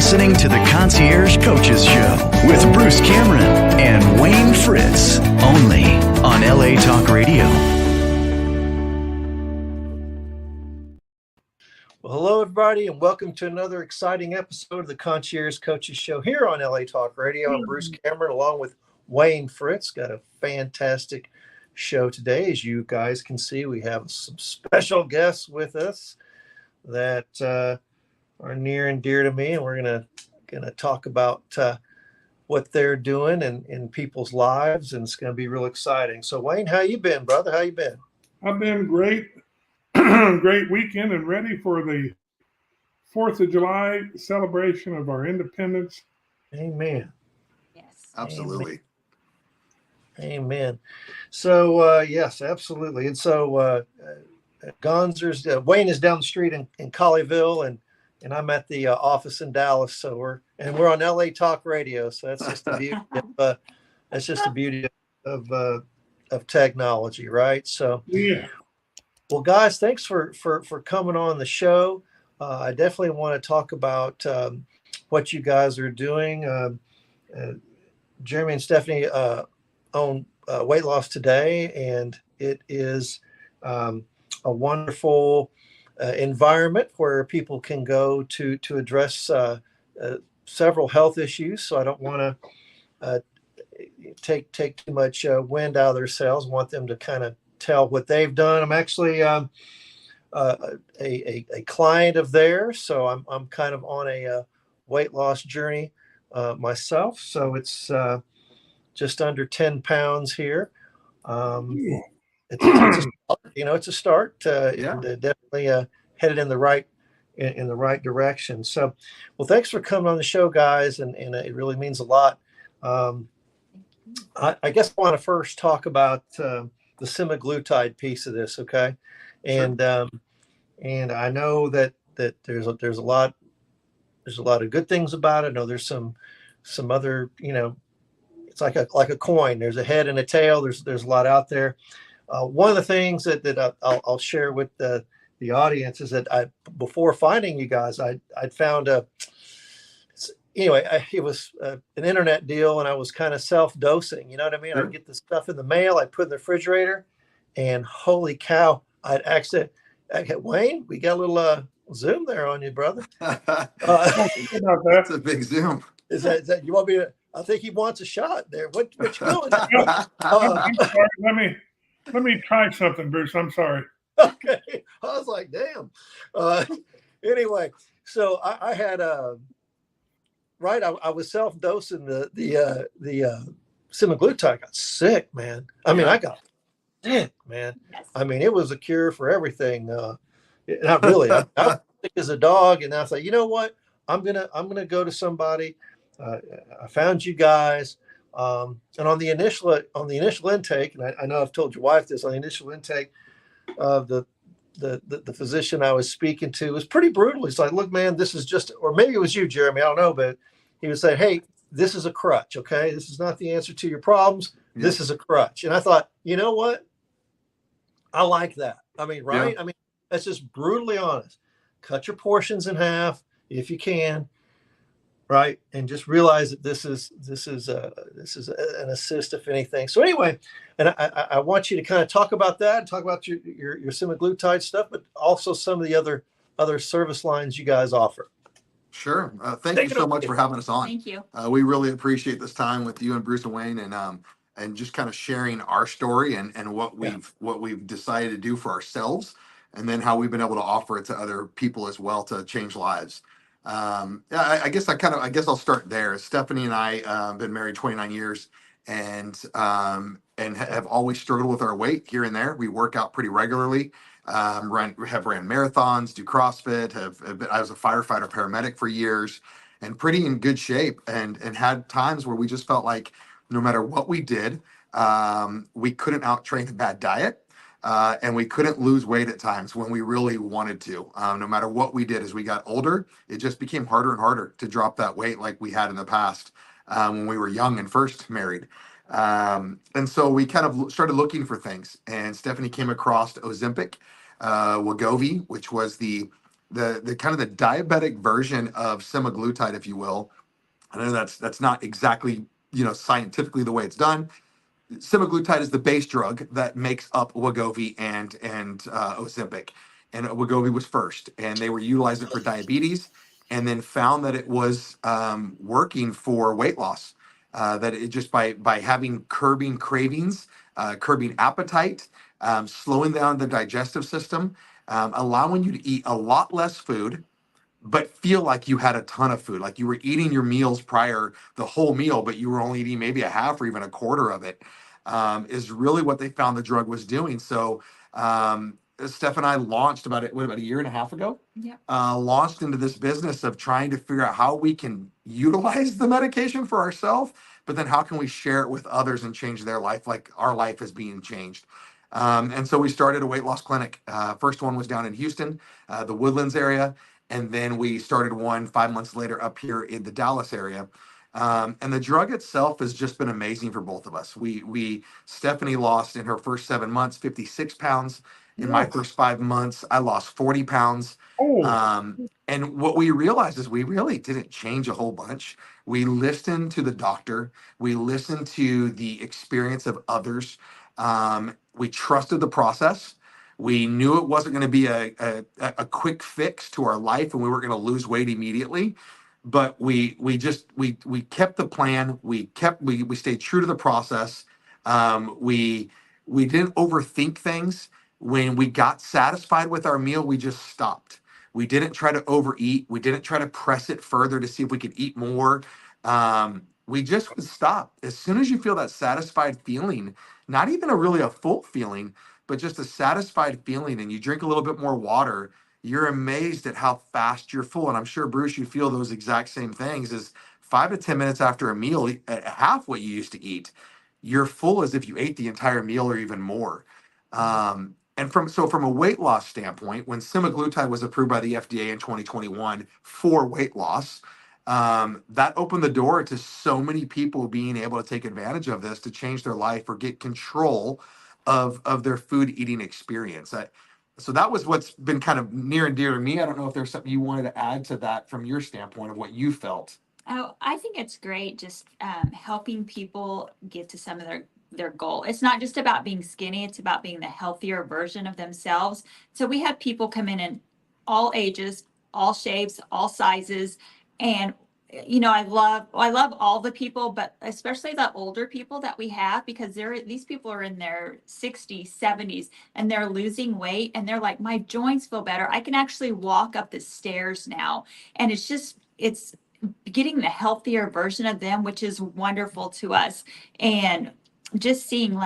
listening to the Concierge Coaches Show with Bruce Cameron and Wayne Fritz, only on LA Talk Radio. Well, hello, everybody, and welcome to another exciting episode of the Concierge Coaches Show here on LA Talk Radio. I'm Bruce Cameron along with Wayne Fritz. Got a fantastic show today. As you guys can see, we have some special guests with us that are near and dear to me, and we're gonna talk about what they're doing in people's lives, and it's gonna be real exciting. So, Wayne, how you been, brother? How you been? I've been great. Great weekend and ready for the 4th of July celebration of our independence. Amen. Yes. Absolutely. Amen. So, yes, absolutely. And so, Gonzer's Wayne is down the street in Colleyville, and I'm at the office in Dallas. So we're on LA Talk Radio. So that's just the beauty of technology, right? So Yeah. well, guys, thanks for coming on the show. I definitely want to talk about what you guys are doing. Jeremy and Stephanie own Weight Loss Today, and it is a wonderful environment where people can go to address several health issues. So I don't want to take too much wind out of their sails. I want them to kind of tell what they've done. I'm actually a client of theirs, so I'm kind of on a weight loss journey myself. So it's just under 10 pounds here. It's a start, it's a start. Definitely headed in the right direction. So, well, thanks for coming on the show, guys, and it really means a lot. I guess I want to first talk about the semaglutide piece of this, okay? And Sure. And I know that there's a lot of good things about it. I know there's some other, it's like a coin. There's a head and a tail. There's a lot out there. One of the things that I'll share with the audience is that before finding you guys, I'd found it was an internet deal, and I was kind of self-dosing. You know what I mean? Sure. I'd get the stuff in the mail, I'd put in the refrigerator, and holy cow, Wayne, we got a little Zoom there on you, brother. That's a big Zoom. Is that you want me to? I think he wants a shot there. What you doing? I'm sorry. Let me try something, Bruce. I'm sorry. Okay, I was like, damn. Anyway, so I had I was self-dosing the semaglutide. I got sick, man. I got sick, man. Yes. It was a cure for everything. Not really. I was sick as a dog, and I was like, you know what? I'm gonna go to somebody. I found you guys, and on the initial intake, and I know I've told your wife this. On the initial intake of the physician I was speaking to was pretty brutal. He's like, look, man, this is just, or maybe it was you, Jeremy, I don't know, but he was saying, hey, this is a crutch, okay? This is not the answer to your problems. Yeah. This is a crutch. And I thought, you know what? I like that. Right? Yeah. That's just brutally honest. Cut your portions in half if you can, right? And just realize that this is an assist, if anything. So anyway, and I want you to kind of talk about that and talk about your semaglutide stuff, but also some of the other service lines you guys offer. Sure. Thank you so much for having us on. Thank you. We really appreciate this time with you and Bruce and Wayne, and just kind of sharing our story and what we've decided to do for ourselves, and then how we've been able to offer it to other people as well to change lives. I guess I'll start there. Stephanie and I have been married 29 years and have always struggled with our weight here and there. We work out pretty regularly, have ran marathons, do CrossFit, I was a firefighter paramedic for years, and pretty in good shape, and had times where we just felt like no matter what we did, we couldn't out-train a bad diet. And we couldn't lose weight at times when we really wanted to. No matter what we did as we got older, it just became harder and harder to drop that weight like we had in the past when we were young and first married. And so we kind of started looking for things. And Stephanie came across Ozempic, Wegovy, which was the the kind of the diabetic version of semaglutide, if you will. I know that's not exactly, scientifically the way it's done. Semaglutide is the base drug that makes up Wegovy and Ozempic, and Wegovy was first, and they were utilizing it for diabetes, and then found that it was working for weight loss. That it just by having curbing cravings, curbing appetite, slowing down the digestive system, allowing you to eat a lot less food but feel like you had a ton of food, like you were eating your meals prior, the whole meal, but you were only eating maybe a half or even a quarter of it, is really what they found the drug was doing. So Steph and I launched about a year and a half ago. Yeah. Launched into this business of trying to figure out how we can utilize the medication for ourselves, but then how can we share it with others and change their life like our life is being changed. And so we started a weight loss clinic. First one was down in Houston, the Woodlands area. And then we started one 5 months later up here in the Dallas area. And the drug itself has just been amazing for both of us. Stephanie lost in her first 7 months, 56 pounds. In my first 5 months, I lost 40 pounds. And what we realized is we really didn't change a whole bunch. We listened to the doctor. We listened to the experience of others. We trusted the process. We knew it wasn't going to be a quick fix to our life, and we weren't going to lose weight immediately. But we kept the plan. We stayed true to the process. We didn't overthink things. When we got satisfied with our meal, we just stopped. We didn't try to overeat. We didn't try to press it further to see if we could eat more. We just would stop. As soon as you feel that satisfied feeling, not even really a full feeling, but just a satisfied feeling, and you drink a little bit more water, you're amazed at how fast you're full. And I'm sure, Bruce, you feel those exact same things. Is 5 to 10 minutes after a meal, at half what you used to eat, you're full as if you ate the entire meal or even more. And from a weight loss standpoint, when semaglutide was approved by the FDA in 2021 for weight loss, that opened the door to so many people being able to take advantage of this to change their life or get control of their food eating experience. So that was what's been kind of near and dear to me. I don't know if there's something you wanted to add to that from your standpoint of what you felt. Oh, I think it's great just helping people get to some of their goal. It's not just about being skinny, it's about being the healthier version of themselves. So we have people come in all ages, all shapes, all sizes. And I love all the people, but especially the older people that we have, because these people are in their 60s, 70s, and they're losing weight, and they're like, my joints feel better. I can actually walk up the stairs now. And it's getting the healthier version of them, which is wonderful to us. And just seeing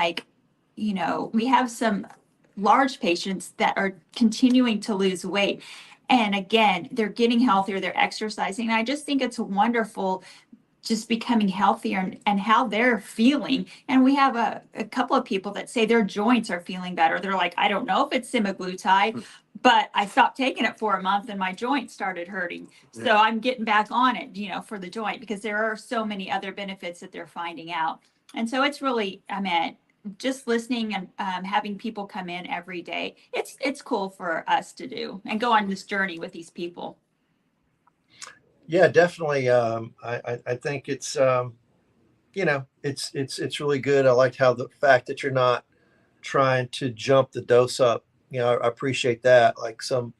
we have some large patients that are continuing to lose weight. And again, they're getting healthier, they're exercising. And I just think it's wonderful just becoming healthier and how they're feeling. And we have a couple of people that say their joints are feeling better. They're like, I don't know if it's semaglutide, but I stopped taking it for a month and my joints started hurting. Yeah. So I'm getting back on it, for the joint, because there are so many other benefits that they're finding out. And so it's really, just listening and having people come in every day. It's cool for us to do and go on this journey with these people. Yeah, definitely. I think it's it's really good. I liked how the fact that you're not trying to jump the dose up. I appreciate that. Like some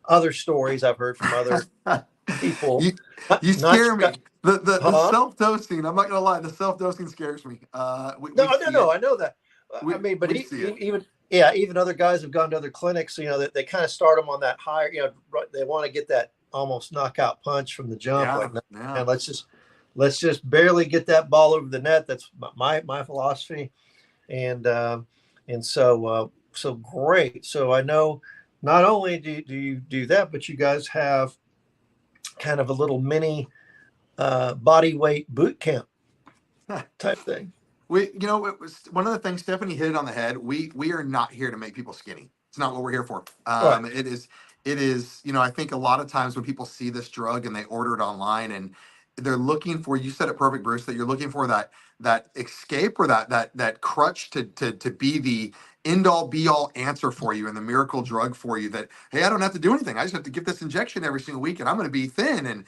other stories I've heard from other people. You scare me. The self-dosing, I'm not gonna lie, the self-dosing scares me. No, I know that. But even other guys have gone to other clinics, that they kind of start them on that higher, they want to get that almost knockout punch from the jump. And let's just barely get that ball over the net. That's my philosophy. And so great. So I know not only do you do that, but you guys have kind of a little mini body weight boot camp type thing. It was one of the things Stephanie hit it on the head. We are not here to make people skinny. It's not what we're here for. Right. It is, I think a lot of times when people see this drug and they order it online and they're looking for, you said it perfect, Bruce, that you're looking for that escape or that crutch to be the end all be all answer for you and the miracle drug for you that, hey, I don't have to do anything. I just have to get this injection every single week and I'm going to be thin. And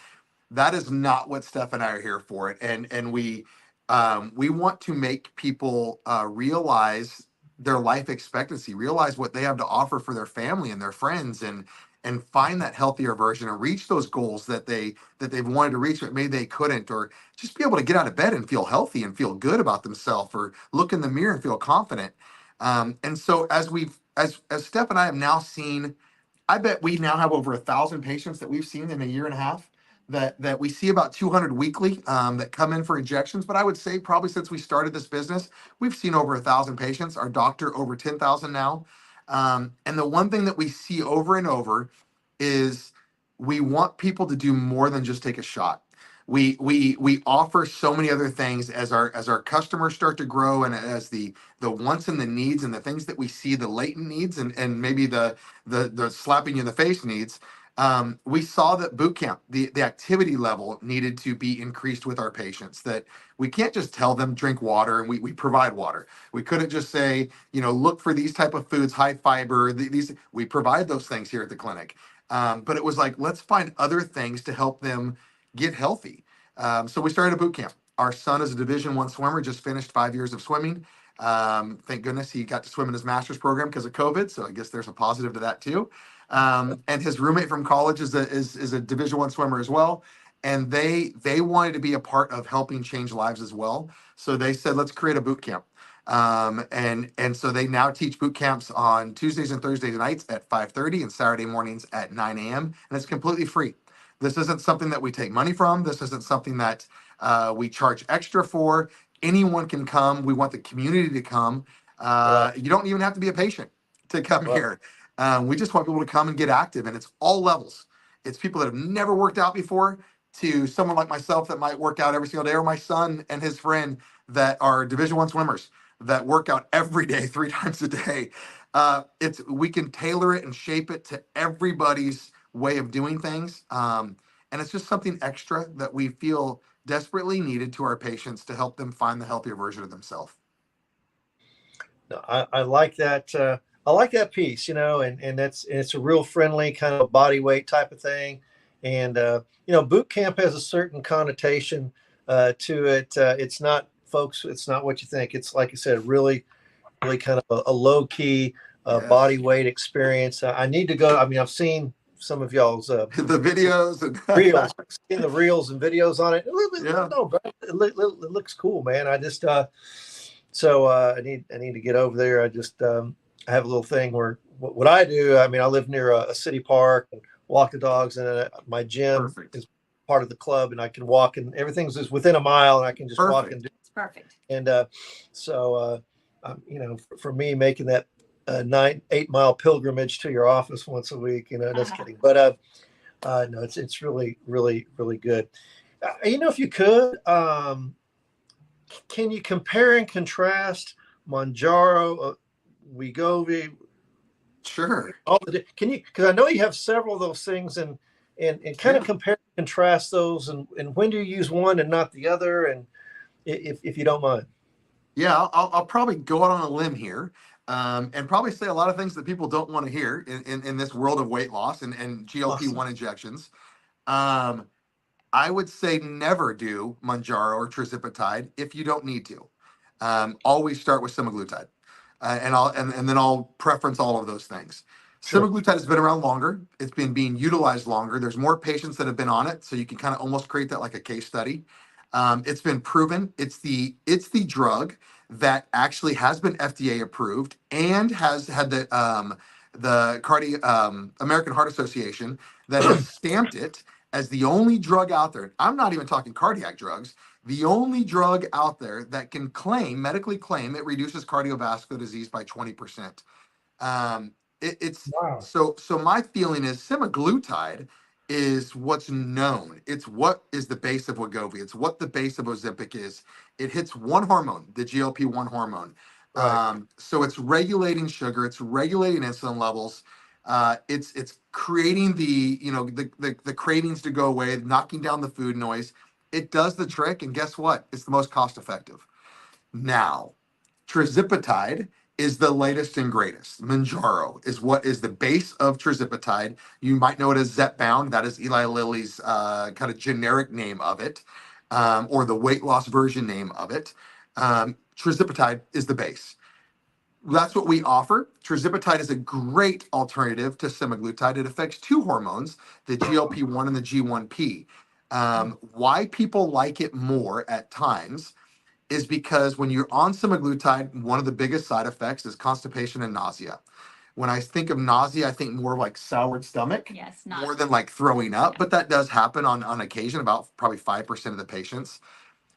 that is not what Steph and I are here for. It. And we want to make people realize their life expectancy, realize what they have to offer for their family and their friends, and find that healthier version and reach those goals that they've wanted to reach, but maybe they couldn't, or just be able to get out of bed and feel healthy and feel good about themselves, or look in the mirror and feel confident. And so as Steph and I have now seen, I bet we now have over 1,000 patients that we've seen in a year and a half, that we see about 200 weekly that come in for injections. But I would say probably since we started this business, we've seen over 1,000 patients. Our doctor over 10,000 now. And the one thing that we see over and over is we want people to do more than just take a shot. We offer so many other things as our customers start to grow, and as the wants and the needs and the things that we see, the latent needs, and maybe the slapping you in the face needs. We saw that boot camp, the activity level needed to be increased with our patients, that we can't just tell them drink water, and we provide water. We couldn't just say, look for these type of foods, high fiber, these, we provide those things here at the clinic. But it was like, let's find other things to help them get healthy. So we started a boot camp. Our son is a Division I swimmer, just finished 5 years of swimming. Thank goodness he got to swim in his master's program because of COVID. So I guess there's a positive to that too. And his roommate from college is a Division I swimmer as well. And they wanted to be a part of helping change lives as well. So they said, let's create a boot camp. And so they now teach boot camps on Tuesdays and Thursdays nights at 5:30 and Saturday mornings at 9 a.m. And it's completely free. This isn't something that we take money from. This isn't something that we charge extra for. Anyone can come. We want the community to come. You don't even have to be a patient to come here. We just want people to come and get active, and it's all levels. It's people that have never worked out before, to someone like myself that might work out every single day, or my son and his friend that are Division I swimmers that work out every day, 3 times a day. We can tailor it and shape it to everybody's way of doing things. And it's just something extra that we feel desperately needed to our patients to help them find the healthier version of themselves. No, I like that. I like that piece, and it's a real friendly kind of body weight type of thing. And, boot camp has a certain connotation to it. It's not, folks, it's not what you think. It's, like you said, really, really kind of a low key Yes. body weight experience. I need to go. I mean, I've seen some of y'all's The videos and reels, seen the reels and videos on it. Yeah. No, but it looks cool, man. I just, so I need to get over there. I just, I have a little thing where what I do, I mean, I live near a city park and walk the dogs, and my gym Perfect. is part of the club, and I can walk, and everything's just within a mile, and I can just walk and do. It's perfect. And so, for me, making that 8 mile pilgrimage to your office once a week, just kidding. But no, it's really, really, really good. If you could, can you compare and contrast Mounjaro, Wegovy? Sure. Can you? Because I know you have several of those things, and kind of compare and contrast those, and when do you use one and not the other, and if you don't mind. Yeah, I'll probably go out on a limb here, and probably say a lot of things that people don't want to hear in this world of weight loss and GLP-1 injections. I would say never do Mounjaro or tirzepatide if you don't need to. Always start with semaglutide, and then I'll preference all of those things. Sure. Semaglutide has been around longer. It's been being utilized longer. There's more patients that have been on it, so you can kind of almost create that like a case study. It's been proven. It's the drug that actually has been FDA approved and has had the American Heart Association that has stamped it as the only drug out there. I'm not even talking cardiac drugs. The only drug out there that can medically claim it reduces cardiovascular disease by 20%. Wow. So my feeling is semaglutide is what's known. It's what is the base of Wegovy. It's what the base of Ozempic is. It hits one hormone, the GLP-1 hormone. Right. So it's regulating sugar. It's regulating insulin levels. It's creating the cravings to go away, knocking down the food noise. It does the trick, and guess what? It's the most cost effective. Now, tirzepatide is the latest and greatest. Manjaro is what is the base of tirzepatide. You might know it as Zepbound. That is Eli Lilly's kind of generic name of it, or the weight loss version name of it. Tirzepatide is the base. That's what we offer. Tirzepatide is a great alternative to semaglutide. It affects two hormones, the GLP-1 and the G1P. Why people like it more at times is because when you're on semaglutide, one of the biggest side effects is constipation and nausea. When I think of nausea, I think more of like soured stomach, Yes, more than like throwing up. But that does happen on occasion, about probably 5% of the patients,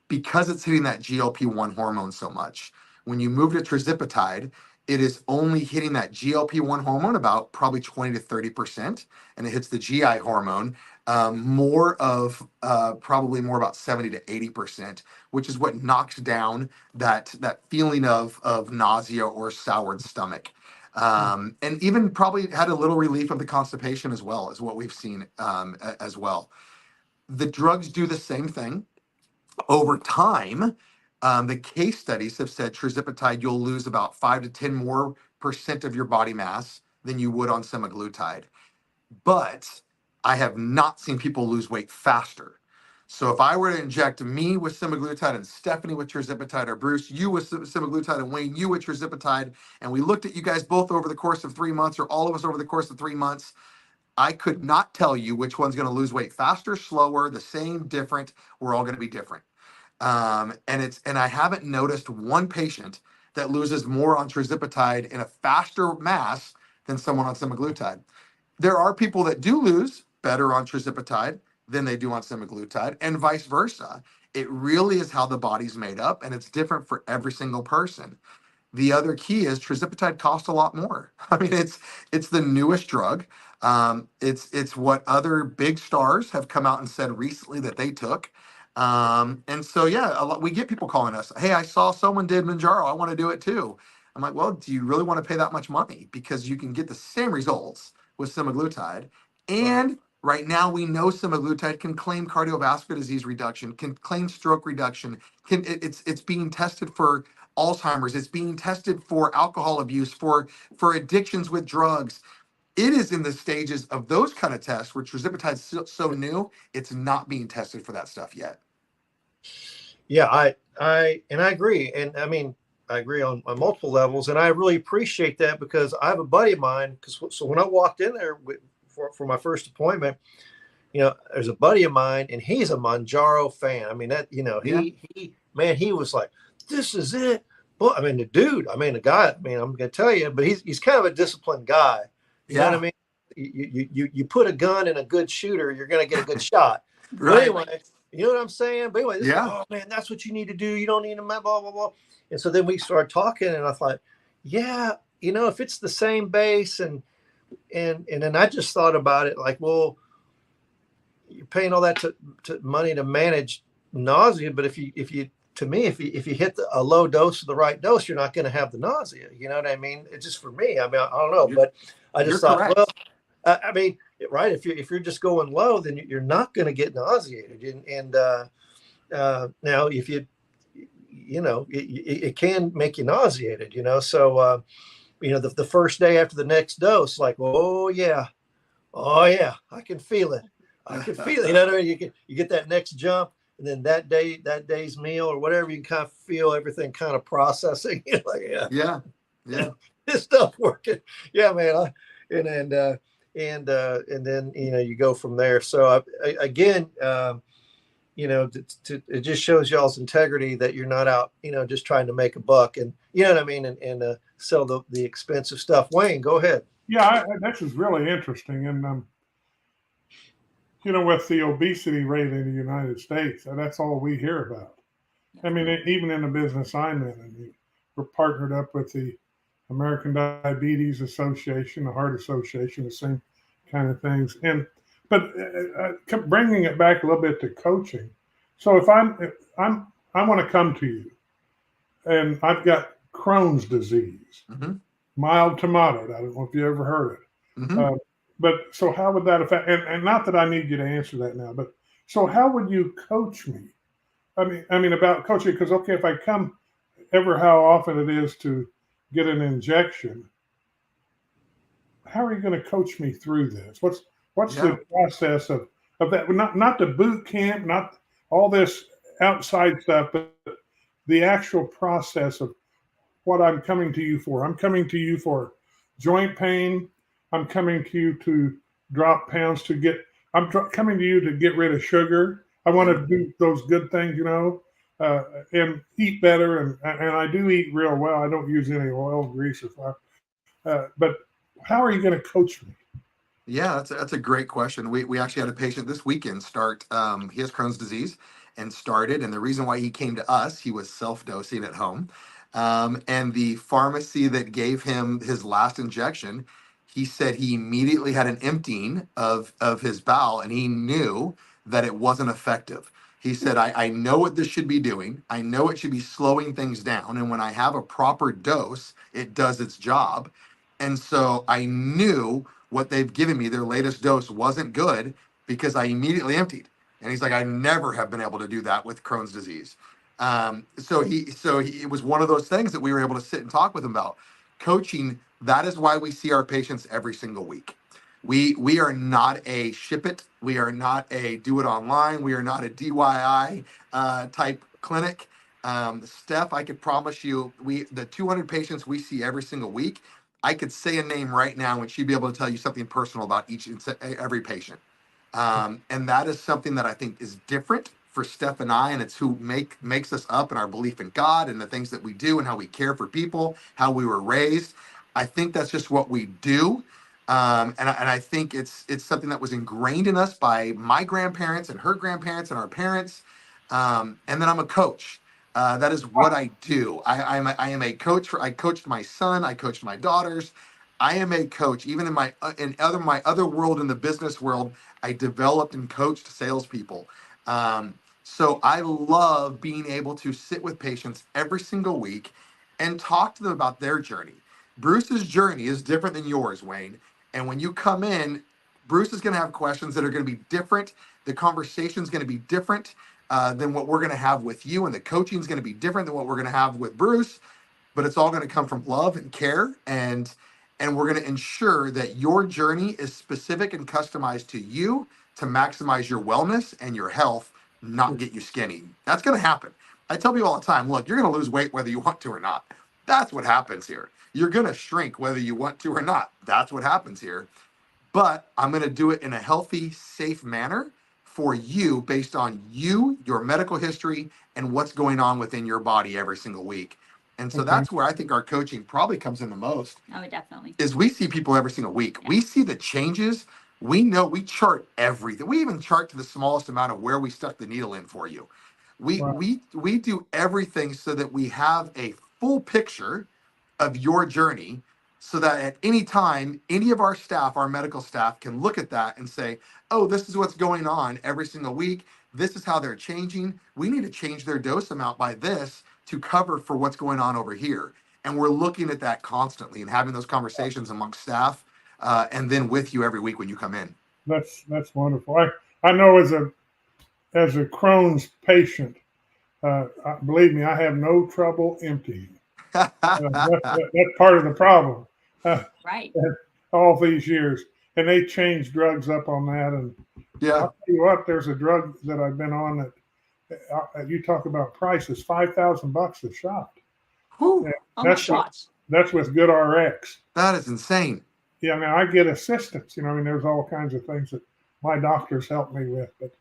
because it's hitting that GLP-1 hormone so much. When you move to tirzepatide, it is only hitting that GLP-1 hormone about probably 20 to 30%, and it hits the GI hormone probably more about 70 to 80%, which is what knocks down that feeling of nausea or soured stomach. And even probably had a little relief of the constipation as well, is what we've seen as well. The drugs do the same thing. Over time, the case studies have said tirzepatide, you'll lose about 5 to 10 more % of your body mass than you would on semaglutide. But I have not seen people lose weight faster. So if I were to inject me with semaglutide and Stephanie with tirzepatide, or Bruce, you with semaglutide, and Wayne, you with tirzepatide, and we looked at you guys both over the course of 3 months, or all of us over the course of 3 months, I could not tell you which one's going to lose weight faster, slower, the same, different. We're all going to be different. And I haven't noticed one patient that loses more on tirzepatide in a faster mass than someone on semaglutide. There are people that do lose better on tirzepatide than they do on semaglutide, and vice versa. It really is how the body's made up, and it's different for every single person. The other key is tirzepatide costs a lot more. I mean, it's the newest drug. It's what other big stars have come out and said recently that they took. And so, yeah, we get people calling us, hey, I saw someone did Manjaro, I want to do it too. I'm like, well, do you really want to pay that much money? Because you can get the same results with semaglutide. And right now we know semaglutide can claim cardiovascular disease reduction, can claim stroke reduction, it's being tested for Alzheimer's, it's being tested for alcohol abuse, for addictions with drugs. It is in the stages of those kind of tests where tirzepatide is so new, it's not being tested for that stuff yet. Yeah, I agree. And I mean, I agree on multiple levels. And I really appreciate that, because I have a buddy of mine, so when I walked in there for my first appointment, there's a buddy of mine, and he's a Manjaro fan. I mean, that, he was like, this is it. Well, I mean, the guy, I'm going to tell you, but he's kind of a disciplined guy. You know what I mean? You put a gun in a good shooter, you're going to get a good shot. Right. But anyway, you know what I'm saying? But anyway, oh man, that's what you need to do. You don't need a blah, blah, blah. And so then we started talking, and I thought, yeah, if it's the same base, and then I just thought about it like, well, you're paying all that to money to manage nausea, but if you hit a low dose or the right dose, you're not going to have the nausea. You know what I mean? It's just for me. I mean, I don't know, but I just thought, correct. Well, I mean, right. If you're just going low, then you're not going to get nauseated. And now if it can make you nauseated, so, the first day after the next dose, like, oh yeah, I can feel it. I can feel it. You know what I mean? You get that next jump. And then that day's meal or whatever, you can kind of feel everything kind of processing. Like, yeah. This stuff working. Yeah, man. And then you go from there. So again, it just shows y'all's integrity that you're not out, just trying to make a buck, and you know what I mean, and sell the expensive stuff. Wayne, go ahead. Yeah, this is really interesting, and with the obesity rate in the United States, that's all we hear about. I mean, even in the business I'm in, and we're partnered up with the American Diabetes Association, the Heart Association, the same kind of things. But bringing it back a little bit to coaching. So if I want to come to you, and I've got Crohn's disease, mild to moderate. I don't know if you ever heard it. Mm-hmm. But so how would that affect, and not that I need you to answer that now, but so how would you coach me? I mean about coaching, because, okay, if I come how often it is to get an injection. How are you going to coach me through this? What's Yeah. the process of that? Not the boot camp, not all this outside stuff, but the actual process of what I'm coming to you for. I'm coming to you for joint pain. I'm coming to you to drop pounds to get. Coming to you to get rid of sugar. I want to do those good things, and eat better. And I do eat real well. I don't use any oil, grease, or flour. But how are you going to coach me? Yeah, that's a great question. We actually had a patient this weekend start. He has Crohn's disease and started. And the reason why he came to us, he was self-dosing at home. And the pharmacy that gave him his last injection, he said he immediately had an emptying of his bowel, and he knew that it wasn't effective. He said, I know what this should be doing. I know it should be slowing things down. And when I have a proper dose, it does its job. And so I knew what they've given me, their latest dose, wasn't good because I immediately emptied. And he's like, I never have been able to do that with Crohn's disease. It was one of those things that we were able to sit and talk with him about. Coaching, that is why we see our patients every single week. We are not a ship it. We are not a do it online. We are not a DIY type clinic. Steph, I could promise you, the 200 patients we see every single week, I could say a name right now and she'd be able to tell you something personal about every patient. And that is something that I think is different for Steph and I, and it's who makes us up in our belief in God and the things that we do and how we care for people, how we were raised. I think that's just what we do. And I think it's something that was ingrained in us by my grandparents and her grandparents and our parents. And then I'm a coach. That is what I do. I am a coach. I coached my son. I coached my daughters. I am a coach. Even in my other world, in the business world, I developed and coached salespeople. So I love being able to sit with patients every single week and talk to them about their journey. Bruce's journey is different than yours, Wayne. And when you come in, Bruce is going to have questions that are going to be different. The conversation is going to be different than what we're going to have with you, and the coaching is going to be different than what we're going to have with Bruce. But it's all going to come from love and care, and we're going to ensure that your journey is specific and customized to you to maximize your wellness and your health, not get you skinny. That's going to happen. I tell people all the time, look, you're going to lose weight whether you want to or not. That's what happens here. You're going to shrink whether you want to or not. That's what happens here. But I'm going to do it in a healthy, safe manner for you based on you, your medical history, and what's going on within your body every single week. And so that's where I think our coaching probably comes in the most. Oh, definitely. Is we see people every single week. We see the changes. We know, we chart everything. We even chart to the smallest amount of where we stuck the needle in for you. We do everything so that we have a full picture of your journey, so that at any time, any of our staff, our medical staff, can look at that and say, oh, this is what's going on every single week. This is how they're changing. We need to change their dose amount by this to cover for what's going on over here. And we're looking at that constantly and having those conversations amongst staff and then with you every week when you come in. That's wonderful. I know as a Crohn's patient, believe me, I have no trouble emptying. That's part of the problem. Right. All these years, and they changed drugs up on that. And Yeah. I'll tell you what, there's a drug that I've been on that you talk about prices, $5,000 a shot. Whew. That's with Good RX. That is insane. Yeah, now I get assistance. There's all kinds of things that my doctors help me with. But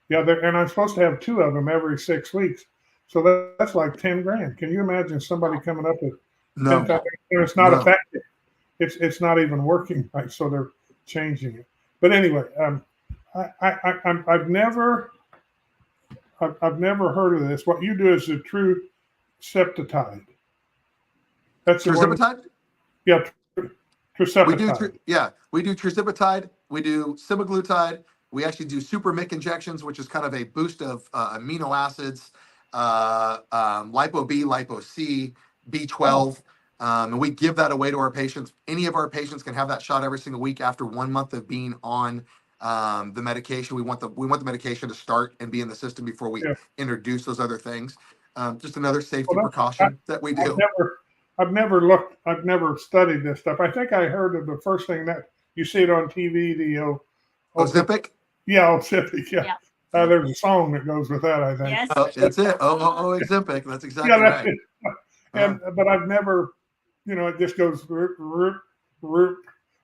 yeah, and I'm supposed to have 2 of them every 6 weeks. So that's like 10 grand. Can you imagine somebody coming up with No. 10,000? It's not effective. It's not even working right. So they're changing it. But anyway, I've never heard of this. What you do is a true septitide. That's Tirzepatide? Yeah, tirzepatide. We do tirzepatide. We do semaglutide. We actually do super MIC injections, which is kind of a boost of amino acids, lipo B, lipo C, B12. And we give that away to our patients. Any of our patients can have that shot every single week after 1 month of being on the medication. We want the medication to start and be in the system before we introduce those other things. Just another safety precaution that we do. I've never studied this stuff. I think I heard of the first thing that you see it on TV, Ozempic? yeah, Ozempic, yeah. Yeah. There's a song that goes with that, I think. Yes. Oh, that's it. Ozempic. That's Yeah, exactly that's right. it. And but I've never, it just goes root, root, root,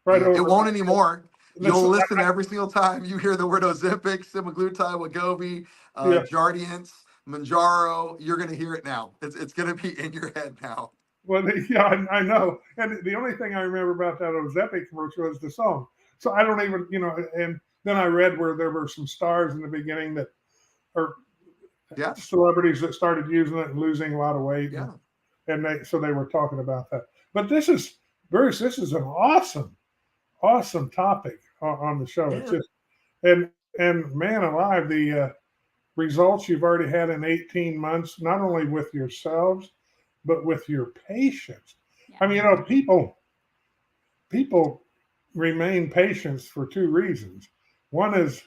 right over. It won't anymore. You'll Listen, listen every single time you hear the word Ozempic, semaglutide, Wegovy, Yeah. Jardiance, Manjaro. You're going to hear it now. It's going to be in your head now. Well, yeah, I know. And the only thing I remember about that Ozempic commercial is the song. So I don't even, and then I read where there were some stars in the beginning that are Yeah. celebrities that started using it and losing a lot of weight. Yeah. And they were talking about that. But this is, Bruce, this is an awesome topic on the show. It's just, and man alive, the results you've already had in 18 months, not only with yourselves, but with your patients. Yeah. I mean, people remain patients for two reasons. One is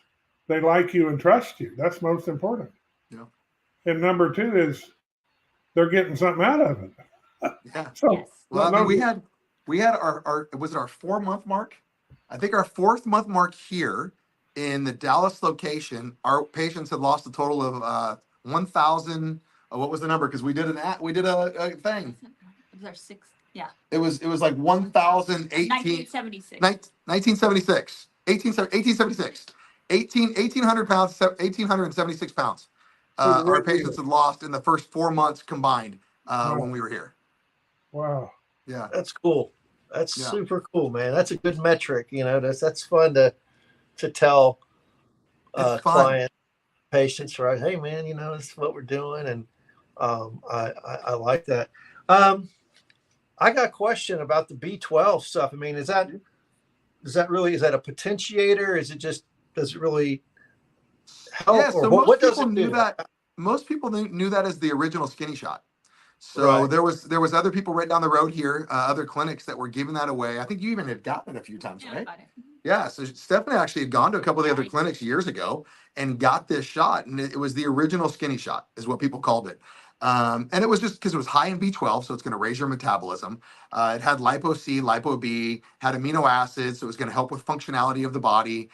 they like you and trust you. That's most important. Yeah. And number two is they're getting something out of it. Yeah. So, Yes. Well, I mean, we had our was it our 4-month mark? I think our 4th month mark here in the Dallas location. Our patients had lost a total of 1,000. What was the number? Because we did a thing. It was our 6th. Yeah. It was like 1,018. 1976. 1976. 1876. 1,800 pounds. 1,876 pounds. Our patients had lost in the first 4 months combined when we were here. wow. Yeah. That's cool. That's Yeah. super cool, man. That's a good metric. That's fun to tell It's fun. clients, patients, right? Hey, man, this is what we're doing, and I like that. I got a question about the B12 stuff. I mean, is that a potentiator? Does it really help? Yeah, or so what does it knew do? that. Most people knew that as the original skinny shot. So Right. there was other people right down the road here, other clinics that were giving that away. I think you even had gotten it a few times, Yeah, right? got it. Yeah. So Stephanie actually had gone to a couple of the other Right. clinics years ago and got this shot, and it was the original skinny shot, is what people called it. And it was just because it was high in B12, so it's going to raise your metabolism. It had lipo C, lipo B, had amino acids, so it was going to help with functionality of the body,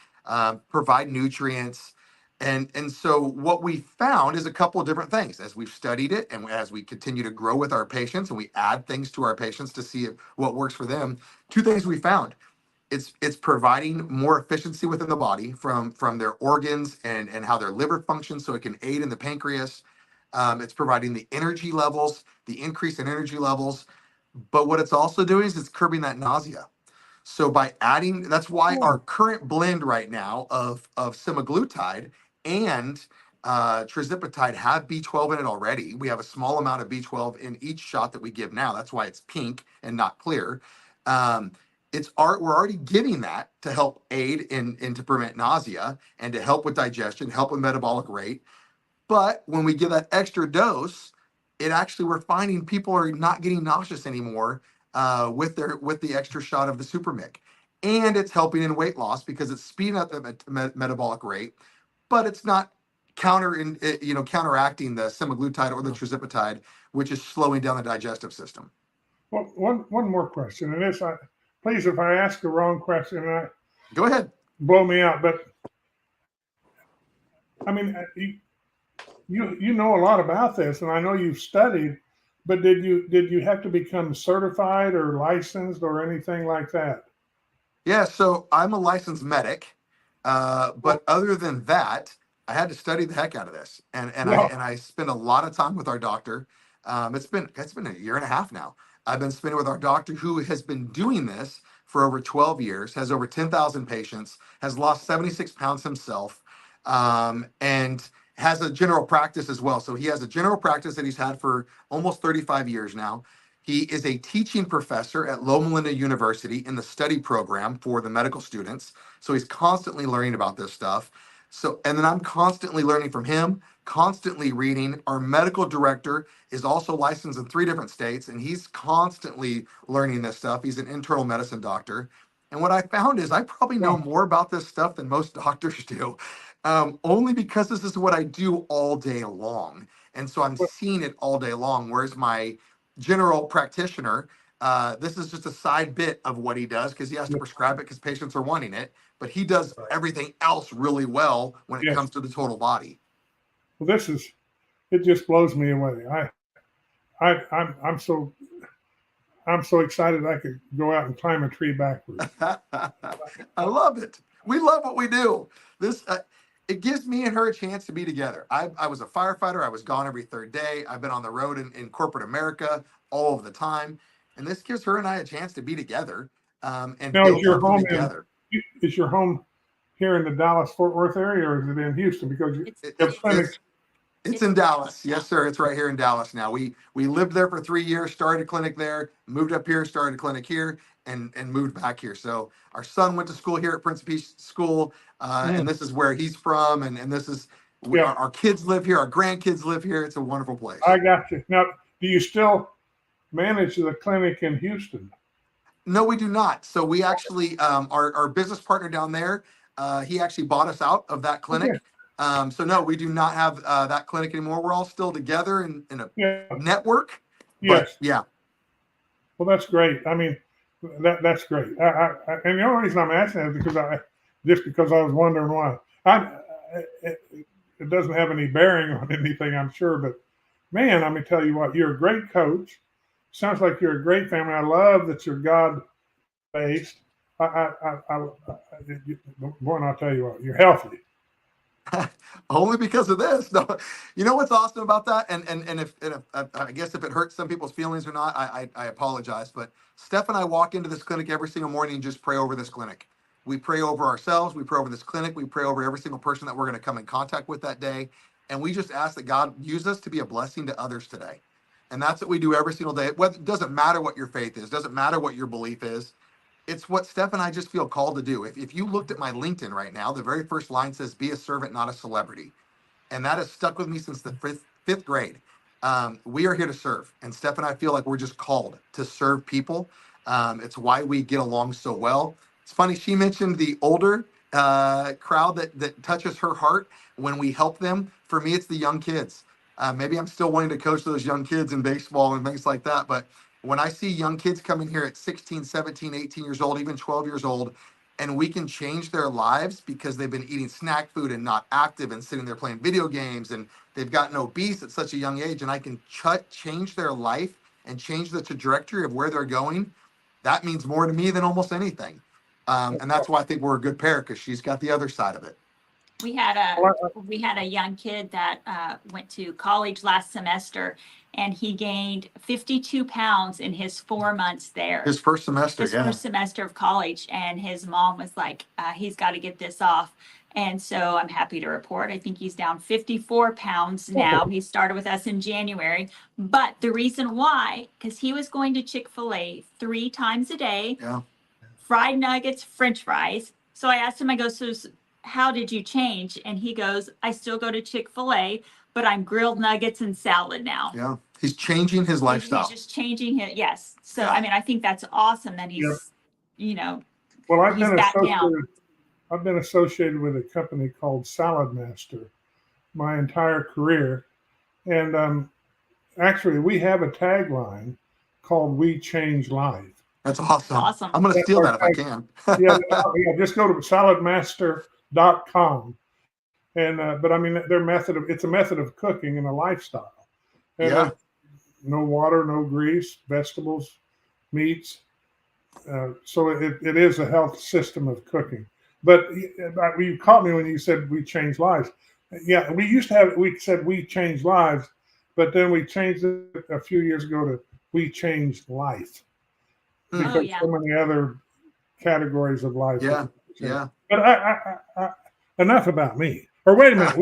provide nutrients. And so what we found is a couple of different things as we've studied it and as we continue to grow with our patients and we add things to our patients to see what works for them. 2 things we found. It's providing more efficiency within the body from their organs and how their liver functions, so it can aid in the pancreas. It's providing the energy levels, the increase in energy levels. But what it's also doing is it's curbing that nausea. So by adding, that's why our current blend right now of semaglutide and trizipatide have B12 in it already. We have a small amount of B12 in each shot that we give now. That's why it's pink and not clear. We're already giving that to help aid in to prevent nausea and to help with digestion, help with metabolic rate. But when we give that extra dose, we're finding people are not getting nauseous anymore with the extra shot of the Super Mic. And it's helping in weight loss because it's speeding up the metabolic rate, but it's not counteracting the semaglutide or the trizipatide, which is slowing down the digestive system. Well, one more question, and this, please, if I ask the wrong question, Go ahead. blow me out. But I mean, you know a lot about this, and I know you've studied. But did you have to become certified or licensed or anything like that? Yeah, so I'm a licensed medic, but other than that, I had to study the heck out of this, and I spent a lot of time with our doctor. It's been a year and a half now. I've been spending with our doctor who has been doing this for over 12 years, has over 10,000 patients, has lost 76 pounds himself, and has a general practice as well. So he has a general practice that he's had for almost 35 years now. He is a teaching professor at Loma Linda University in the study program for the medical students. So he's constantly learning about this stuff. And then I'm constantly learning from him, constantly reading. Our medical director is also licensed in 3 different states, and he's constantly learning this stuff. He's an internal medicine doctor. And what I found is I probably know more about this stuff than most doctors do, only because this is what I do all day long. And so I'm seeing it all day long. Whereas my general practitioner. This is just a side bit of what he does because he has to prescribe it because patients are wanting it. But he does Right. everything else really well when it Yes. comes to the total body. Well, it just blows me away. I'm so excited I could go out and climb a tree backwards. I love it. We love what we do. This it gives me and her a chance to be together. I was a firefighter. I was gone every third day. I've been on the road in corporate America all of the time, and this gives her and I a chance to be together and Now, build something together. is your home here in the Dallas Fort Worth area, or is it in Houston? Because you have clinics. It's in Dallas. Yes, sir. It's right here in Dallas now. We lived there for 3 years, started a clinic there, moved up here, started a clinic here, and moved back here. So our son went to school here at Prince of Peace School, and this is where he's from, and this is our kids live here, our grandkids live here. It's a wonderful place. I got you. Now, do you still manage the clinic in Houston? No, we do not. So we actually, our business partner down there, he actually bought us out of that clinic. Okay. So no, we do not have that clinic anymore. We're all still together in a network. Yes. But, yeah. Well, that's great. I mean, that's great. And the only reason I'm asking is because I was wondering why. It doesn't have any bearing on anything, I'm sure. But man, let me tell you what, you're a great coach. Sounds like you're a great family. I love that you're God based. Boy, and I'll tell you what, you're healthy. Only because of this. No, you know what's awesome about that, and if I guess if it hurts some people's feelings or not, I apologize. But Steph and I walk into this clinic every single morning and just pray over this clinic. We pray over ourselves. We pray over this clinic. We pray over every single person that we're going to come in contact with that day, and we just ask that God use us to be a blessing to others today. And that's what we do every single day. It doesn't matter what your faith is. Doesn't matter what your belief is. It's what Steph and I just feel called to do. If you looked at my LinkedIn right now, the very first line says, "Be a servant, not a celebrity." And that has stuck with me since the fifth grade. We are here to serve. And Steph and I feel like we're just called to serve people. It's why we get along so well. It's funny, she mentioned the older crowd that touches her heart when we help them. For me, it's the young kids. Maybe I'm still wanting to coach those young kids in baseball and things like that. But when I see young kids coming here at 16, 17, 18 years old, even 12 years old, and we can change their lives because they've been eating snack food and not active and sitting there playing video games, and they've gotten obese at such a young age, and I can change their life and change the trajectory of where they're going, that means more to me than almost anything. And that's why I think we're a good pair, because she's got the other side of it. We had a young kid that went to college last semester, and he gained 52 pounds in his 4 months there. His first semester, First semester of college, and his mom was like, he's got to get this off. And so I'm happy to report, I think he's down 54 pounds now. He started with us in January. But the reason why, because he was going to Chick-fil-A 3 times a day, fried nuggets, French fries. So I asked him, I go, so how did you change? And he goes, I still go to Chick-fil-A, but I'm grilled nuggets and salad now. Yeah. He's changing his lifestyle. He's just changing it. Yes. So, I mean, I think that's awesome that he's, well, he's back down. I've been associated with a company called Salad Master my entire career. And actually, we have a tagline called "We Change Lives." That's awesome. I'm going to steal that if I can. Just go to saladmaster.com. And but I mean, it's a method of cooking and a lifestyle. And no water, no grease, vegetables, meats. So it is a health system of cooking. But you caught me when you said we change lives. Yeah, we said we change lives, but then we changed it a few years ago to we change life. Because so many other categories of life. Yeah. But I enough about me. Or wait a minute,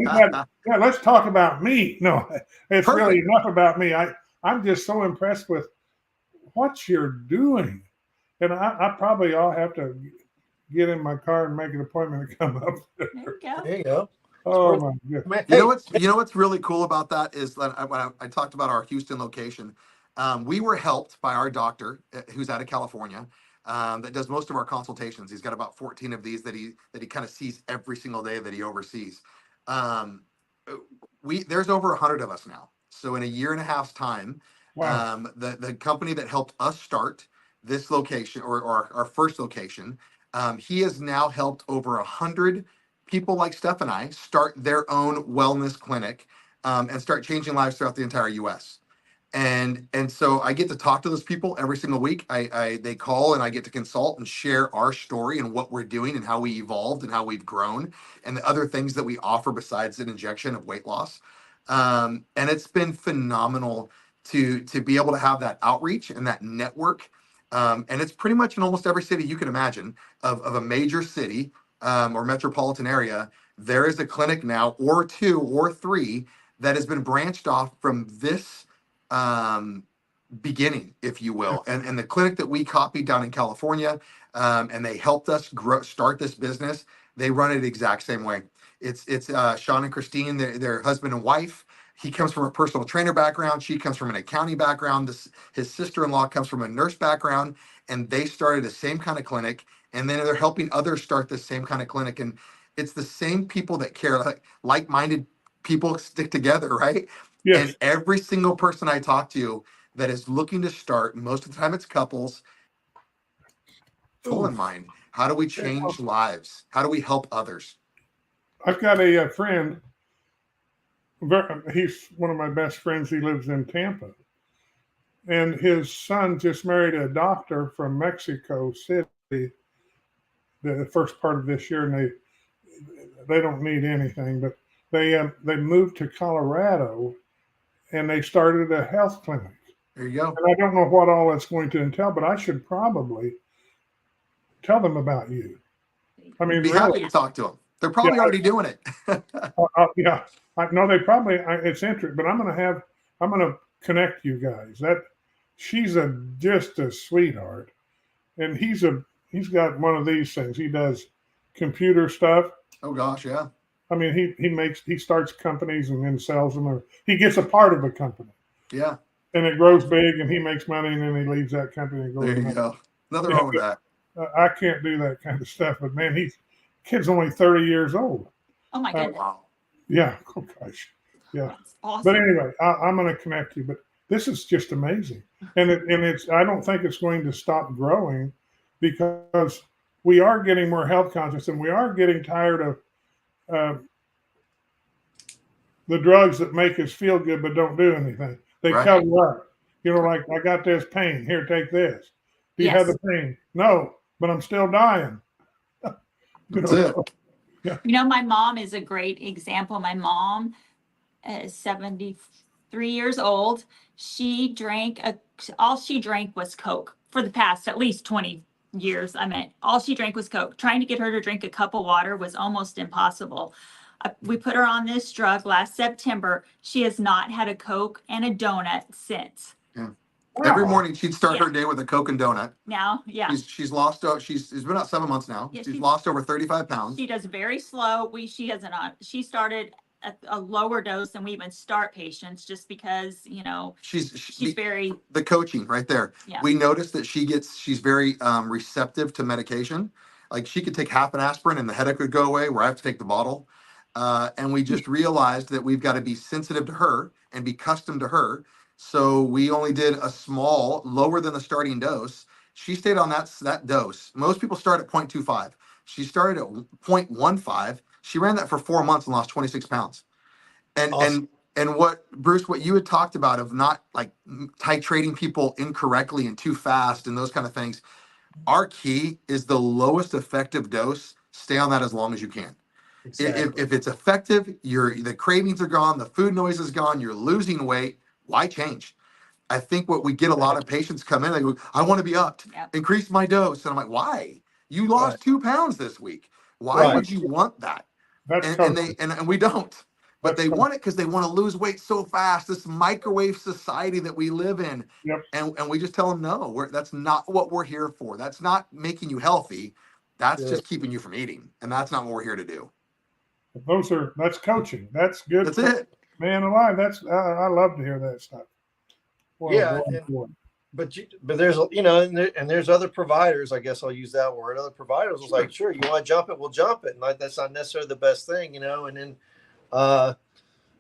let's talk about me. No, it's Perfect. Really enough about me. I'm just so impressed with what you're doing. And I probably all have to get in my car and make an appointment to come up there. There you go. Oh my goodness. You know what's really cool about that is that when I talked about our Houston location, we were helped by our doctor who's out of California that does most of our consultations. He's got about 14 of these that he kind of sees every single day that he oversees. There's over 100 of us now. So in a year and a half's time, Wow. The company that helped us start this location, or our first location, he has now helped over 100 people like Steph and I start their own wellness clinic, and start changing lives throughout the entire U.S. And so I get to talk to those people every single week. They call and I get to consult and share our story and what we're doing and how we evolved and how we've grown and the other things that we offer besides an injection of weight loss. And it's been phenomenal to be able to have that outreach and that network. And it's pretty much in almost every city you can imagine of a major city, or metropolitan area. There is a clinic now, or two or three, that has been branched off from this beginning, if you will. And the clinic that we copied down in California, and they helped us start this business, they run it the exact same way. It's Sean and Christine, their husband and wife. He comes from a personal trainer background. She comes from an accounting background. His sister-in-law comes from a nurse background, and they started the same kind of clinic. And then they're helping others start the same kind of clinic. And it's the same people that care, like-minded people stick together, right? Yes. And every single person I talk to that is looking to start, most of the time it's couples, goal in mind. How do we change lives? How do we help others? I've got a friend. He's one of my best friends. He lives in Tampa. And his son just married a doctor from Mexico City the first part of this year. And they don't need anything, but they moved to Colorado and they started a health clinic. There you go. And I don't know what all that's going to entail, but I should probably tell them about you. I mean, be really, happy to talk to them. They're probably already doing it. yeah, I know they probably. It's interesting, but I'm gonna connect you guys. She's just a sweetheart, and he's got one of these things. He does computer stuff. Oh gosh, yeah. I mean, he starts companies and then sells them, or he gets a part of a company. Yeah. And it grows big, and he makes money, and then he leaves that company and goes. There you go. Nothing wrong with that. I can't do that kind of stuff, but man, kid's only 30 years old. Oh my goodness. Wow. Yeah. Oh gosh. Yeah. That's awesome. But anyway, I'm going to connect you. But this is just amazing, and it's. I don't think it's going to stop growing, because we are getting more health conscious, and we are getting tired of the drugs that make us feel good but don't do anything. They Right. tell you up. You know, like, I got this pain. Here, take this. Do you have Yes. the pain? No, but I'm still dying. That's it. You know, my mom is a great example. My mom is 73 years old. All she drank was Coke for the past at least 20 years. I mean, all she drank was Coke. Trying to get her to drink a cup of water was almost impossible. We put her on this drug last September. She has not had a Coke and a donut since. Yeah. Wow. Every morning she'd start her day with a Coke and donut. Now, yeah. She's lost. It's been about 7 months now. Yeah, she's lost over 35 pounds. She does very slow. She started at a lower dose than we even start patients, just because, you know, she's very, the coaching right there. Yeah. We noticed that she's very receptive to medication. Like, she could take half an aspirin and the headache would go away, where I have to take the bottle. And we just realized that we've got to be sensitive to her and be custom to her. So we only did a small, lower than the starting dose. She stayed on that dose. Most people start at 0.25. She started at 0.15. She ran that for 4 months and lost 26 pounds. And Awesome. and what, Bruce, what you had talked about of not like titrating people incorrectly and too fast and those kind of things. Our key is the lowest effective dose. Stay on that as long as you can. Exactly. If it's effective, the cravings are gone, the food noise is gone, you're losing weight, why change? I think what we get a lot of patients come in, they go, I want to be upped, Yep. increase my dose. And I'm like, why? You lost Right. 2 pounds this week. Why Right. would you want that? That's And we don't. But That's they cool. want it because they want to lose weight so fast. This microwave society that we live in. Yep. And we just tell them, no, that's not what we're here for. That's not making you healthy. That's Yeah. just keeping you from eating. And that's not what we're here to do. That's coaching. That's good. That's it. Man alive. I love to hear that stuff. What a Yeah, wonderful one. But there's, you know, and there's other providers. I guess I'll use that word. Other providers was like, sure, you want to jump it, we'll jump it. And like, that's not necessarily the best thing, you know. And then,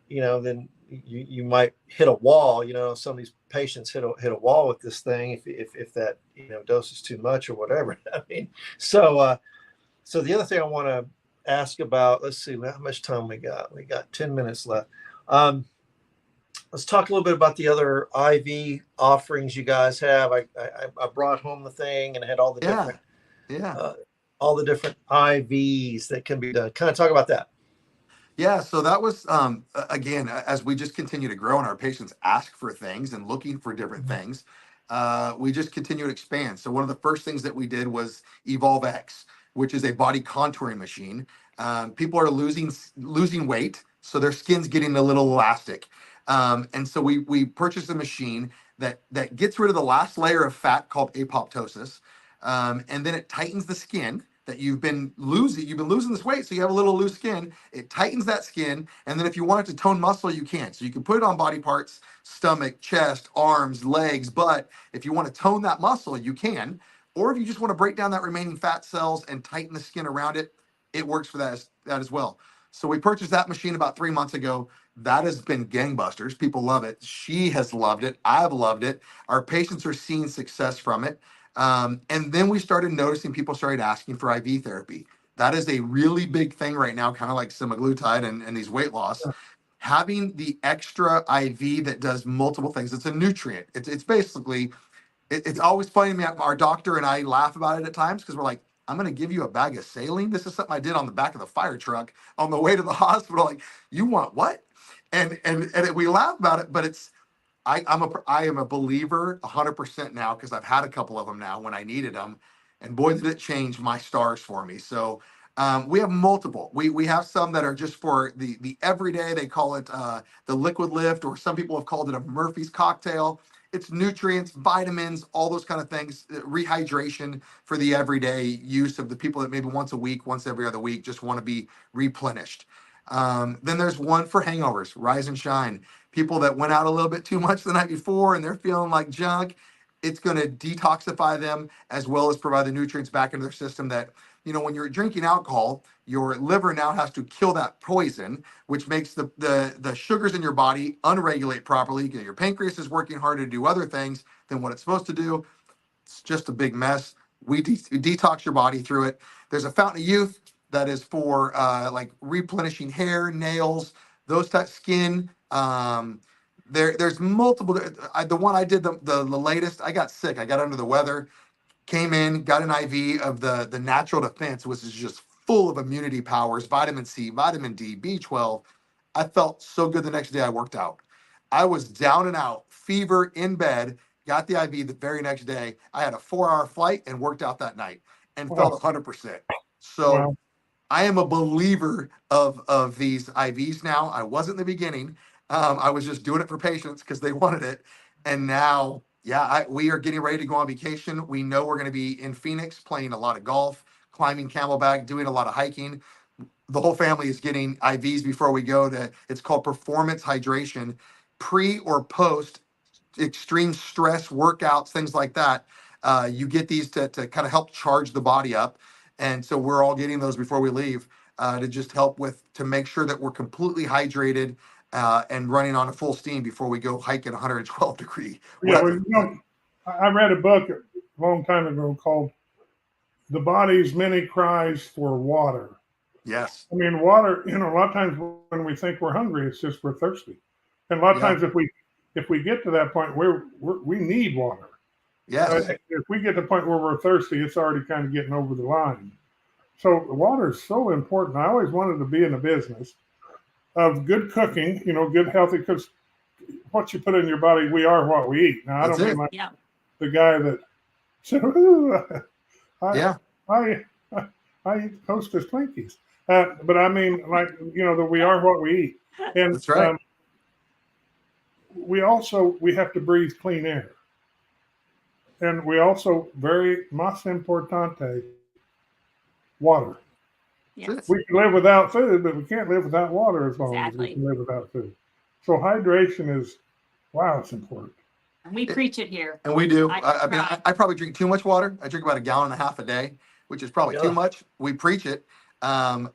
you know, then you might hit a wall. Some of these patients hit a wall with this thing if that dose is too much or whatever. I mean, so the other thing I want to ask about, let's see how much time we got. We got 10 minutes left. Let's talk a little bit about the other IV offerings you guys have. I brought home the thing and had all the different IVs that can be done. Kind of talk about that. Yeah, so that was again, as we just continue to grow and our patients ask for things and looking for different things, we just continue to expand. So one of the first things that we did was Evolve X, which is a body contouring machine. People are losing weight, so their skin's getting a little elastic, and so we purchased a machine that gets rid of the last layer of fat called apoptosis, and then it tightens the skin that you've been losing this weight, so you have a little loose skin. It tightens that skin, and then if you want it to tone muscle, you can. So you can put it on body parts, stomach, chest, arms, legs, but if you want to tone that muscle, you can. Or if you just want to break down that remaining fat cells and tighten the skin around it, it works for that as well. So we purchased that machine about 3 months ago. That has been gangbusters. People love it. She has loved it. I've loved it. Our patients are seeing success from it. And then we started noticing people started asking for IV therapy. That is a really big thing right now, kind of like semaglutide and these weight loss. Having the extra IV that does multiple things. It's a nutrient. It's basically, it's always funny to me. Our doctor and I laugh about it at times because we're like, I'm going to give you a bag of saline. This is something I did on the back of the fire truck on the way to the hospital. Like, you want what? And we laugh about it, but it's, I am a believer 100% now because I've had a couple of them now when I needed them, and boy did it change my stars for me. So we have multiple. We have some that are just for the everyday. They call it the liquid lift, or some people have called it a Murphy's cocktail. It's nutrients, vitamins, all those kind of things. Rehydration for the everyday use of the people that maybe once a week, once every other week, just want to be replenished. Then there's one for hangovers, Rise and Shine. People that went out a little bit too much the night before and they're feeling like junk. It's going to detoxify them as well as provide the nutrients back into their system that, when you're drinking alcohol, your liver now has to kill that poison, which makes the sugars in your body unregulate properly. Your pancreas is working harder to do other things than what it's supposed to do. It's just a big mess. We detox your body through it. There's a Fountain of Youth that is for like replenishing hair, nails, those types, skin. There's multiple. The one I did the latest, I got sick. I got under the weather, came in, got an IV of the natural defense, which is just full of immunity powers, vitamin C, vitamin D, B12. I felt so good the next day I worked out. I was down and out, fever in bed, got the IV the very next day. I had a 4-hour flight and worked out that night and felt 100%. So Wow. I am a believer of these IVs now. I wasn't in the beginning. I was just doing it for patients because they wanted it. And now, we are getting ready to go on vacation. We know we're going to be in Phoenix playing a lot of golf, climbing Camelback, doing a lot of hiking. The whole family is getting IVs before we go to, it's called performance hydration, pre or post extreme stress workouts, things like that. You get these to kind of help charge the body up. And so we're all getting those before we leave to just help to make sure that we're completely hydrated and running on a full steam before we go hike at 112 degree Yeah, weather. I read a book a long time ago called "The Body's Many Cries for Water." Yes. I mean, water. A lot of times when we think we're hungry, it's just we're thirsty, and a lot of times if we get to that point where we need water. Yes. If we get to the point where we're thirsty, it's already kind of getting over the line. So water is so important. I always wanted to be in the business of good cooking, good healthy, because what you put in your body, we are what we eat. Now, I don't mean like the guy that said, I eat Hostess Twinkies. But I mean, like, that we are what we eat. And that's right. We have to breathe clean air. And we also, very más importante, water. Yes. We can live without food, but we can't live without water as long as we can live without food. So hydration is, it's important. And we preach it here. And we do. I mean, I probably drink too much water. I drink about 1.5 gallons a day, which is probably too much. We preach it. I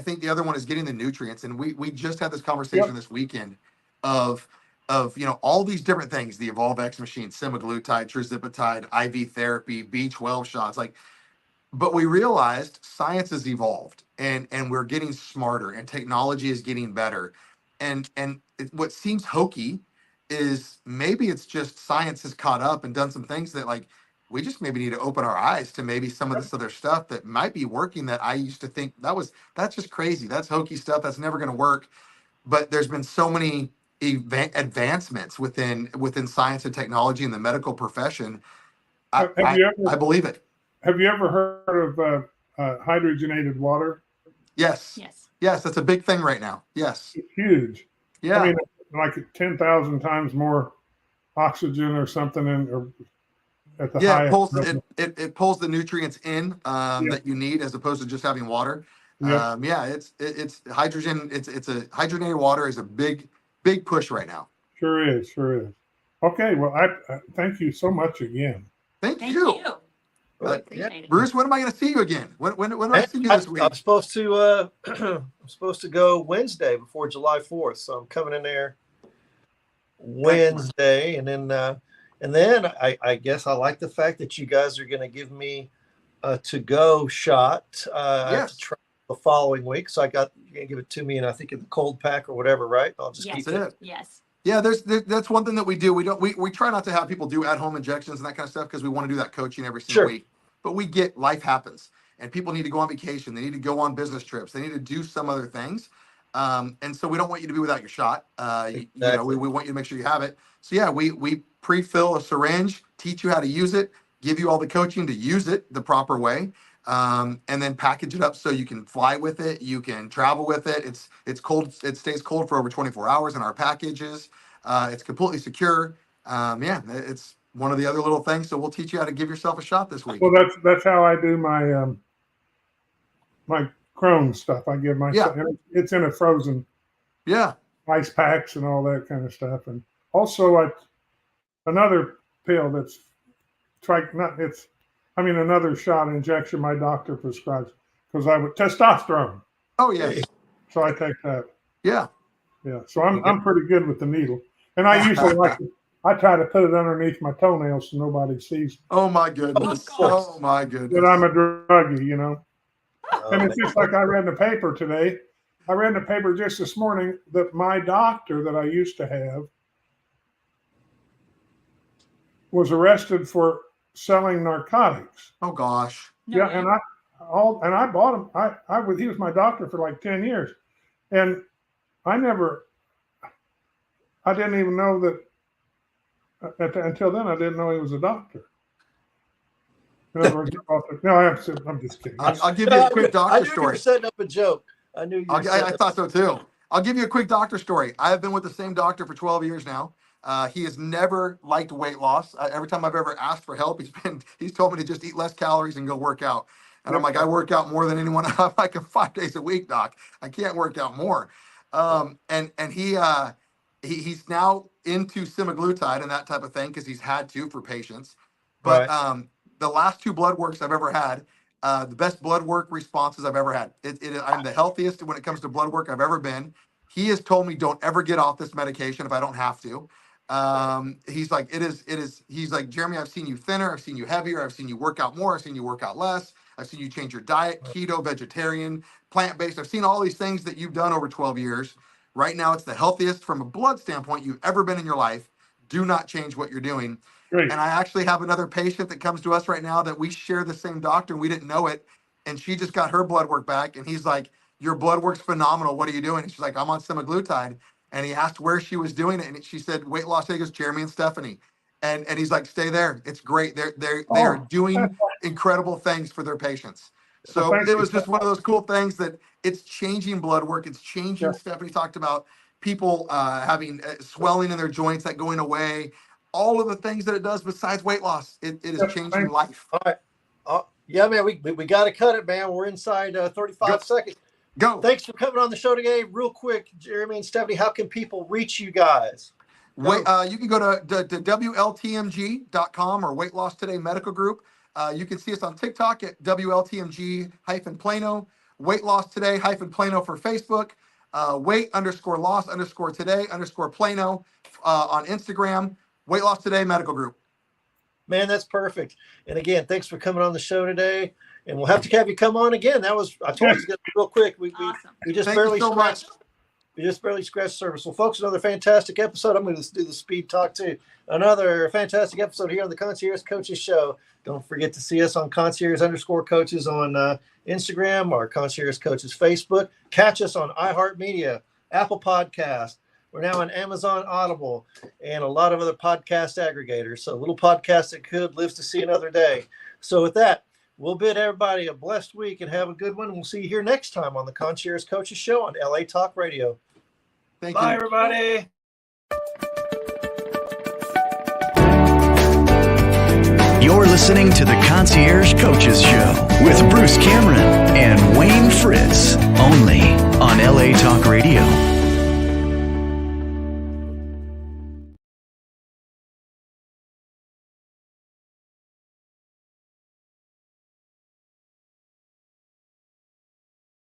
think the other one is getting the nutrients. And we just had this conversation this weekend. of all these different things, the Evolve X machine, semaglutide, tirzepatide, IV therapy, B12 shots, like, but we realized science has evolved, and we're getting smarter, and technology is getting better. What seems hokey is maybe it's just science has caught up and done some things that, like, we just maybe need to open our eyes to maybe some of this other stuff that might be working, that I used to think that's just crazy. That's hokey stuff. That's never going to work. But there's been so many advancements within science and technology in the medical profession. I believe it. Have you ever heard of hydrogenated water? Yes. Yes. Yes, that's a big thing right now. Yes. It's huge. Yeah. I mean, like 10,000 times more oxygen or something at the highest level. It pulls the nutrients in that you need, as opposed to just having water. It's hydrogen. It's a hydrogenated water is a big push right now. Sure is. Okay, well, I thank you so much again. Thank you. Bruce, when am I going to see you again? When do I see you this week? I'm supposed to go Wednesday before July 4th, so I'm coming in there Wednesday, and then I guess I like the fact that you guys are going to give me a to-go shot to try the following week. So you're going to give it to me, and I think in the cold pack or whatever, right? I'll just keep it. Yes. Yeah, that's one thing that we do. We try not to have people do at-home injections and that kind of stuff, because we want to do that coaching every single week. But we get life happens, and people need to go on vacation. They need to go on business trips. They need to do some other things. And so we don't want you to be without your shot. We want you to make sure you have it. So yeah, we pre-fill a syringe, teach you how to use it, give you all the coaching to use it the proper way, and then package it up so you can fly with it, you can travel with it. It's cold. It stays cold for over 24 hours in our packages. It's completely secure. It's one of the other little things. So we'll teach you how to give yourself a shot this week. Well, that's how I do my my Crohn's stuff. I give myself. It's in a frozen. Yeah. Ice packs and all that kind of stuff, and also another pill that's another shot injection my doctor prescribes, because testosterone. Oh yes. So I take that. Yeah. Yeah. So I'm pretty good with the needle, and I usually I try to put it underneath my toenails so nobody sees. Oh my goodness. Oh my goodness. That I'm a druggie, And it's just like I read in the paper today. I read in the paper just this morning that my doctor that I used to have was arrested for selling narcotics. Oh gosh. Yeah, and I bought him. He was my doctor for like 10 years, and I didn't even know that. Until then, I didn't know he was a doctor. In other words, no, I'm just kidding. I'll give you a quick doctor story. You were setting up a joke. I knew you were I thought so too. I'll give you a quick doctor story. I have been with the same doctor for 12 years now. He has never liked weight loss. Every time I've ever asked for help, he's told me to just eat less calories and go work out. And I'm like, I work out more than anyone. I'm like 5 days a week, doc. I can't work out more. And he's now into semaglutide and that type of thing, because he's had to for patients. But the last 2 blood works I've ever had, the best blood work responses I've ever had. I'm the healthiest when it comes to blood work I've ever been. He has told me don't ever get off this medication if I don't have to. He's like, he's like, Jeremy, I've seen you thinner. I've seen you heavier. I've seen you work out more. I've seen you work out less. I've seen you change your diet, keto, vegetarian, plant-based. I've seen all these things that you've done over 12 years. Right now, it's the healthiest from a blood standpoint you've ever been in your life. Do not change what you're doing. Great. And I actually have another patient that comes to us right now that we share the same doctor, and we didn't know it. And she just got her blood work back, and he's like, your blood work's phenomenal. What are you doing? And she's like, I'm on semaglutide. And he asked where she was doing it, and she said, weight loss. He goes, Jeremy and Stephanie. And he's like, stay there. It's great. They are doing incredible things for their patients. So it was just one of those cool things that it's changing blood work. It's changing. Yeah. Stephanie talked about people having swelling in their joints, that going away, all of the things that it does besides weight loss. It is changing life. All right. Yeah, man, we got to cut it, man. We're inside 35 seconds. Go. Thanks for coming on the show today. Real quick, Jeremy and Stephanie, how can people reach you guys? You can go to WLTMG.com or Weight Loss Today Medical Group. You can see us on TikTok at WLTMG-Plano, Weight Loss Today-Plano for Facebook. weight_loss_today_Plano on Instagram. Weight Loss Today Medical Group. Man, that's perfect. And again, thanks for coming on the show today. And we'll have to have you come on again. I told you it's going to be real quick. Awesome. We just Thank barely you so much. scratched. We just barely scratched the surface. Well, folks, another fantastic episode. I'm going to do the speed talk too. Another fantastic episode here on the Concierge Coaches Show. Don't forget to see us on Concierge_Coaches on Instagram or Concierge Coaches Facebook. Catch us on iHeartMedia, Apple Podcast. We're now on Amazon Audible and a lot of other podcast aggregators. So a little podcast that could lives to see another day. So with that, we'll bid everybody a blessed week and have a good one. We'll see you here next time on the Concierge Coaches Show on LA Talk Radio. Thank Bye, you. everybody. You're listening to the Concierge Coaches Show with Bruce Cameron and Wayne Fritz, only on LA Talk Radio.